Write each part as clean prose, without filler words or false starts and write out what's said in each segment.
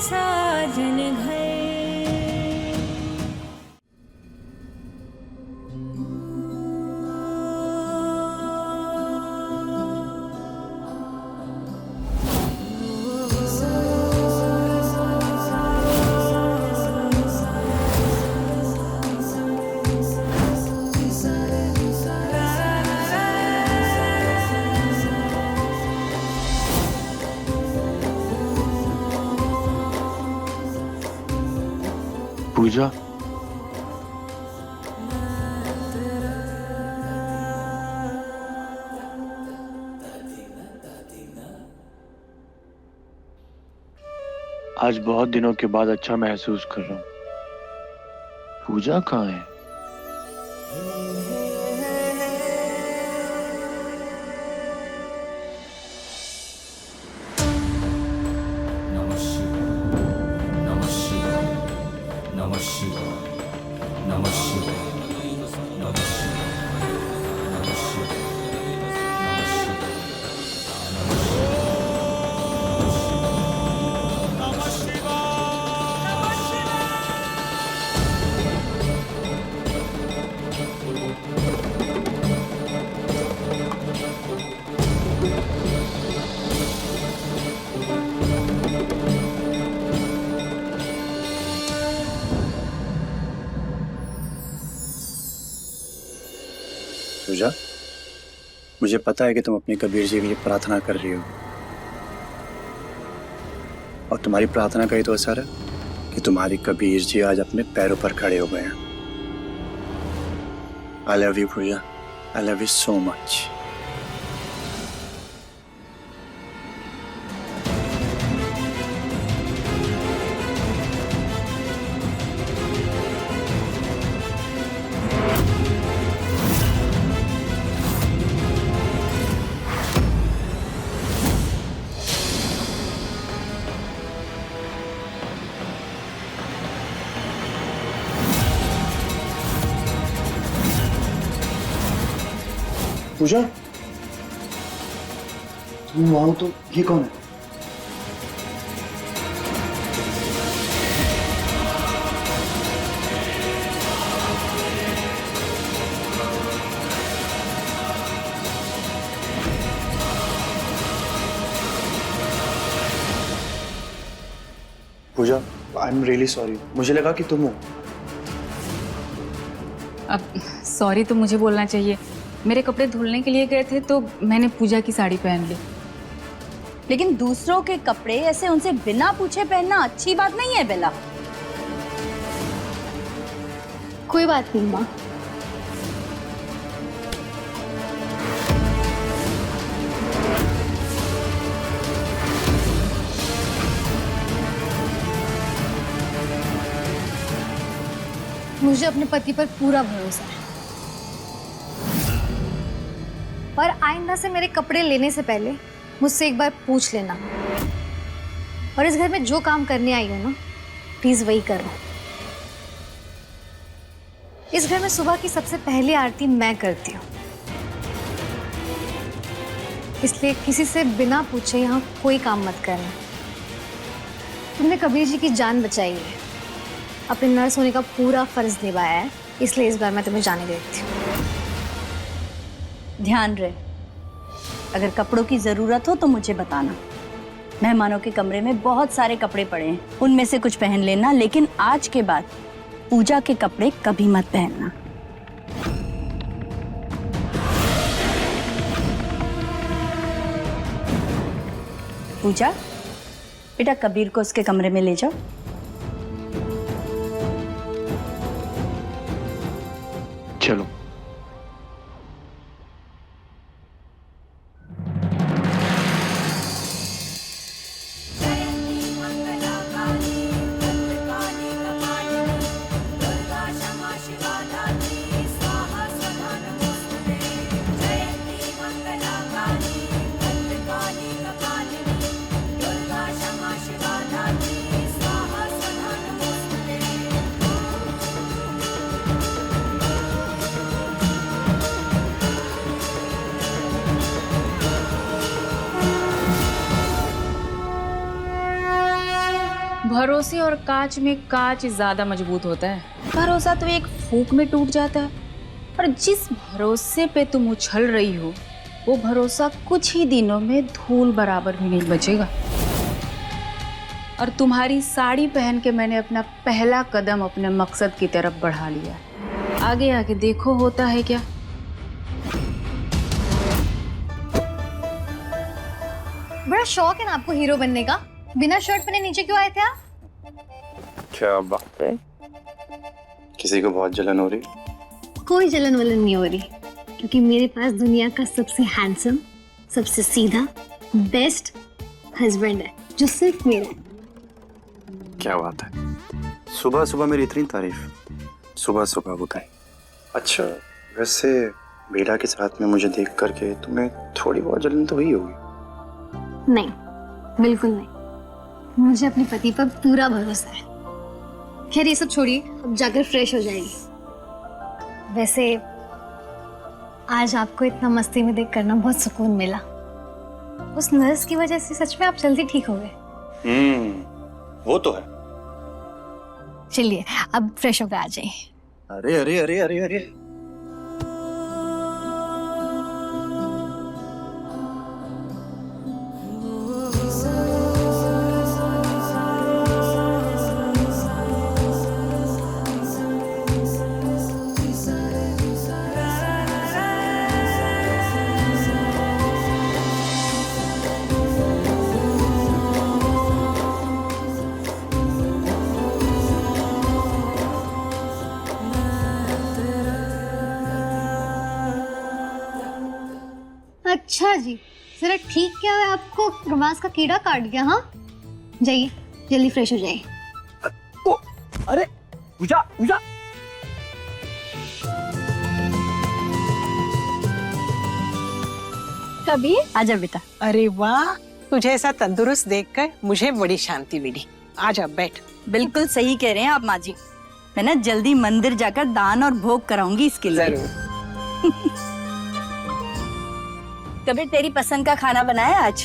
साजन घर। पूजा, आज बहुत दिनों के बाद अच्छा महसूस कर रहा हूँ। पूजा कहाँ है? नमः शिवाय, नमः शिवाय, नमः शिवाय, नमः शिवाय, नमः शिवाय, नमः शिवाय, नमः शिवाय, नमः पूजा, मुझे पता है कि तुम अपने कबीर जी के लिए प्रार्थना कर रही हो, और तुम्हारी प्रार्थना का ही तो असर है कि तुम्हारी कबीर जी आज अपने पैरों पर खड़े हो गए हैं। I love you Pooja, I love you so much. Pooja, तुम वहां हो तो ये कौन है? Pooja, I am really sorry, मुझे लगा कि तुम हो। अब सॉरी तो मुझे बोलना चाहिए। मेरे कपड़े धुलने के लिए गए थे तो मैंने पूजा की साड़ी पहन ली। लेकिन दूसरों के कपड़े ऐसे उनसे बिना पूछे पहनना अच्छी बात नहीं है बेला। कोई बात नहीं माँ। मुझे अपने पति पर पूरा भरोसा है, और आइंदा से मेरे कपड़े लेने से पहले मुझसे एक बार पूछ लेना। और इस घर में जो काम करने आई हो ना, प्लीज वही करना। इस घर में सुबह की सबसे पहली आरती मैं करती हूँ, इसलिए किसी से बिना पूछे यहाँ कोई काम मत करना। तुमने कबीर जी की जान बचाई है, अपने नर्स होने का पूरा फर्ज निभाया है, इसलिए इस बार मैं तुम्हें जाने देती हूँ। ध्यान रहे, अगर कपड़ों की जरूरत हो तो मुझे बताना। मेहमानों के कमरे में बहुत सारे कपड़े पड़े हैं, उनमें से कुछ पहन लेना, लेकिन आज के बाद पूजा के कपड़े कभी मत पहनना। पूजा, बेटा कबीर को उसके कमरे में ले जाओ। चलो। भरोसे और कांच में कांच ज्यादा मजबूत होता है। भरोसा तो एक फूंक में टूट जाता है, और जिस भरोसे पे तुम उछल रही हो वो भरोसा कुछ ही दिनों में धूल बराबर भी नहीं बचेगा। और तुम्हारी साड़ी पहन के मैंने अपना पहला कदम अपने मकसद की तरफ बढ़ा लिया। आगे आगे देखो होता है क्या। बड़ा शौक है ना आपको हीरो बनने का। बिना शर्ट पहने नीचे क्यों आए थे आप? क्या बात है, किसी को बहुत जलन हो रही? कोई जलन वलन नहीं हो रही, क्योंकि मेरे पास दुनिया का सबसे हैंडसम, सबसे सीधा, बेस्ट हस्बैंड है जो सिर्फ मेरा है। क्या बात है, सुबह सुबह मेरी इतनी तारीफ, सुबह सुबह बताई। अच्छा, वैसे बेला के साथ में मुझे देख करके तुम्हें थोड़ी बहुत जलन तो हुई होगी? नहीं, बिल्कुल नहीं। मुझे अपने पति पर पूरा भरोसा है। खैर ये सब छोड़िए, अब जाकर फ्रेश हो जाएगी। वैसे आज आपको इतना मस्ती में देख करना बहुत सुकून मिला। उस नर्स की वजह से सच में आप जल्दी ठीक हो गए। वो तो है। चलिए अब फ्रेश होकर आ जाइए। अरे अरे अरे अरे अरे, अच्छा जी, जरा ठीक क्या है, आपको प्रवास का कीड़ा काट गया? हाँ जाइए जल्दी फ्रेश हो जाइए। अरे पूजा पूजा, कबीर आजा बेटा। अरे वाह, तुझे ऐसा तंदुरुस्त देखकर मुझे बड़ी शांति मिली। आजा बैठ। बिल्कुल सही कह रहे हैं आप माँ जी। मैं ना जल्दी मंदिर जाकर दान और भोग कराऊंगी इसके लिए। जरूर। कबीर तेरी पसंद का खाना बनाया आज?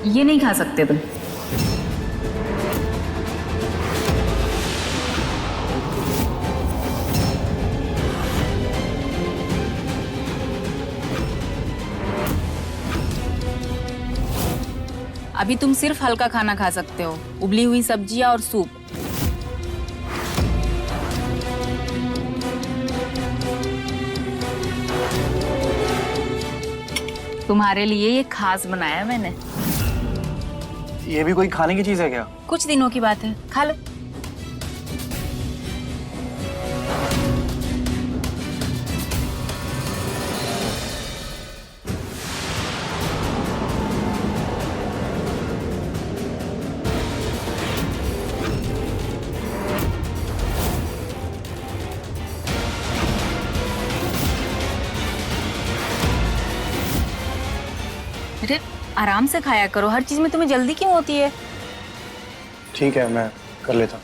ये नहीं खा सकते तुम। अभी तुम सिर्फ हल्का खाना खा सकते हो, उबली हुई सब्जियां और सूप। तुम्हारे लिए ये खास बनाया है मैंने। ये भी कोई खाने की चीज है क्या? कुछ दिनों की बात है, खा लो। अरे आराम से खाया करो, हर चीज में तुम्हें जल्दी क्यों होती है? ठीक है, मैं कर लेता हूँ,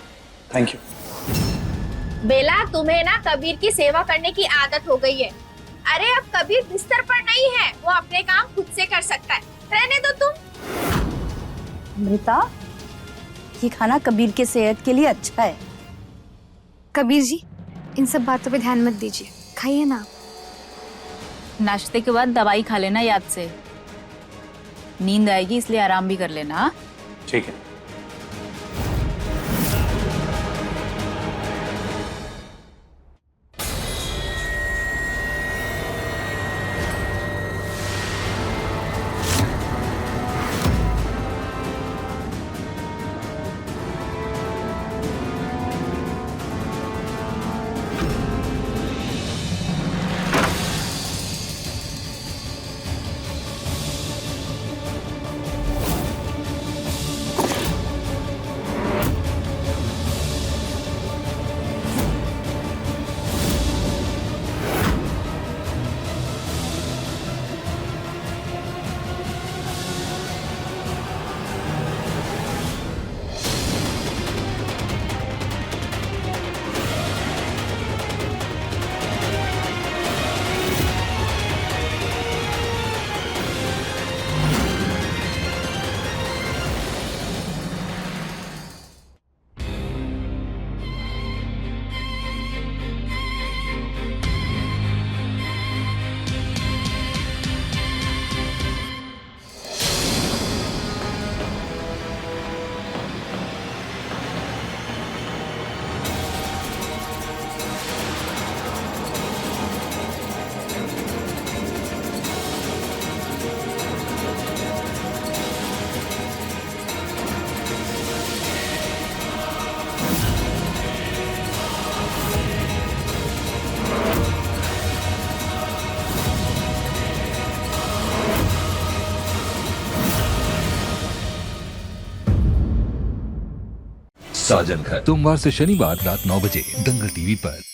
थैंक यू। बेला, तुम्हें ना कबीर की सेवा करने की आदत हो गई है। अरे अब कबीर बिस्तर पर नहीं है, वो अपने काम खुद से कर सकता है, रहने दो तुम। अमृता, ये खाना कबीर के सेहत के लिए अच्छा है। कबीर जी इन सब बातों पे ध्यान मत दीजिए, खाइए ना। नाश्ते के बाद दवाई खा लेना याद से। नींद आएगी इसलिए आराम भी कर लेना। हाँ? ठीक है। साजन घर, सोमवार से शनिवार रात 9 बजे दंगल टीवी पर।